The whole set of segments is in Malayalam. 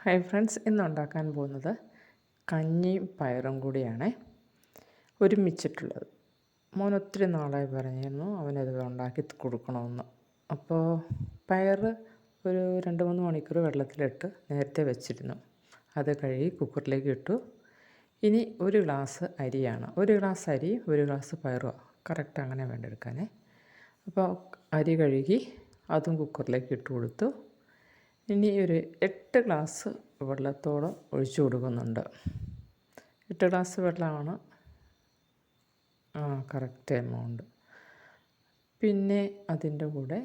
ഹായ് ഫ്രണ്ട്സ്, ഇന്ന് ഉണ്ടാക്കാൻ പോകുന്നത് കഞ്ഞിയും പയറും കൂടിയാണ് ഒരുമിച്ചിട്ടുള്ളത്. മോൻ ഒത്തിരി നാളായി പറഞ്ഞിരുന്നു അവനത് ഉണ്ടാക്കി കൊടുക്കണമെന്ന്. അപ്പോൾ പയർ ഒരു 2-3 മണിക്കൂർ വെള്ളത്തിലിട്ട് നേരത്തെ വെച്ചിരുന്നു. അത് കഴുകി കുക്കറിലേക്ക് ഇട്ടു. ഇനി 1 ഗ്ലാസ് അരിയാണ്, 1 ഗ്ലാസ് അരി 1 ഗ്ലാസ് പയറും, കറക്റ്റ് അങ്ങനെ വേണ്ടെടുക്കാനേ. അപ്പോൾ അരി കഴുകി അതും കുക്കറിലേക്ക് ഇട്ട് കൊടുത്തു. ഇനി ഒരു 8 ഗ്ലാസ് വെള്ളത്തോളം ഒഴിച്ചു കൊടുക്കുന്നുണ്ട്. 8 ഗ്ലാസ് വെള്ളമാണ് കറക്റ്റ് എമൗണ്ട്. പിന്നെ അതിൻ്റെ കൂടെ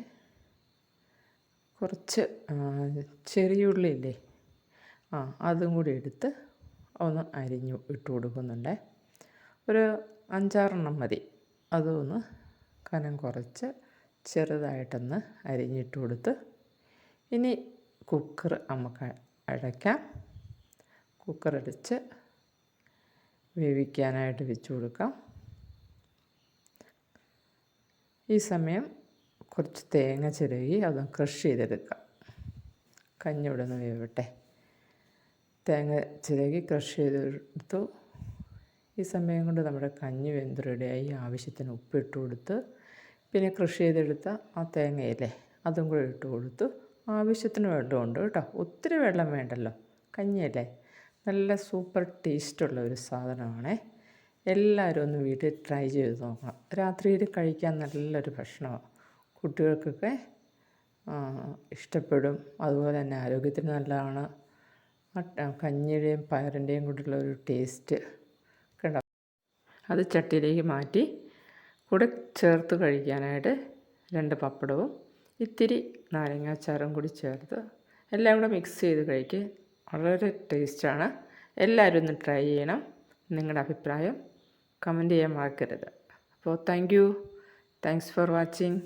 കുറച്ച് ചെറിയുള്ളി ഇല്ലേ, അതും കൂടി എടുത്ത് ഒന്ന് അരിഞ്ഞു ഇട്ട് കൊടുക്കുന്നുണ്ട്. ഒരു 5-6 മതി. അതൊന്ന് കനം കുറച്ച് ചെറുതായിട്ടൊന്ന് അരിഞ്ഞിട്ട് കൊടുത്ത് ഇനി കുക്കർ നമുക്ക് അടയ്ക്കാം. കുക്കർ അടച്ച് വേവിക്കാനായിട്ട് വെച്ച് കൊടുക്കാം. ഈ സമയം കുറച്ച് തേങ്ങ ചിരകി അത് ക്രഷ് ചെയ്തെടുക്കാം. കഞ്ഞി ഇവിടെ നിന്ന് വേവട്ടെ. തേങ്ങ ചിരകി ക്രഷ് ചെയ്തെടുത്തു. ഈ സമയം കൊണ്ട് നമ്മുടെ കഞ്ഞി വെന്ത് റെഡിയായി. ആവശ്യത്തിന് ഉപ്പിട്ട് കൊടുത്ത് പിന്നെ ക്രഷ് ചെയ്തെടുത്ത ആ തേങ്ങയില്ലേ അതും കൂടെ ഇട്ട് കൊടുത്തു. ആവശ്യത്തിന് വെള്ളമുണ്ട് കേട്ടോ, ഒത്തിരി വെള്ളം വേണ്ടല്ലോ, കഞ്ഞിയല്ലേ. നല്ല സൂപ്പർ ടേസ്റ്റുള്ള ഒരു സാധനമാണേ. എല്ലാവരും ഒന്ന് വീട്ടിൽ ട്രൈ ചെയ്ത് നോക്കണം. രാത്രിയിൽ കഴിക്കാൻ നല്ലൊരു ഭക്ഷണമാണ്. കുട്ടികൾക്കൊക്കെ ഇഷ്ടപ്പെടും. അതുപോലെ തന്നെ ആരോഗ്യത്തിന് നല്ലതാണ്. കഞ്ഞിയുടെയും പയറിൻ്റെയും കൂടെയുള്ള ഒരു ടേസ്റ്റ് കണ്ടോ. അത് ചട്ടിയിലേക്ക് മാറ്റി കൂടെ ചേർത്ത് കഴിക്കാനായിട്ട് 2 പപ്പടവും ഇത്തിരി നാരങ്ങാച്ചാറും കൂടി ചേർത്ത് എല്ലാം കൂടെ മിക്സ് ചെയ്ത് കഴിക്കുക. വളരെ ടേസ്റ്റാണ്. എല്ലാവരും ഒന്ന് ട്രൈ ചെയ്യണം. നിങ്ങളുടെ അഭിപ്രായം കമൻറ്റ് ചെയ്യാൻ മറക്കരുത്. അപ്പോൾ താങ്ക്സ് ഫോർ വാച്ചിങ്.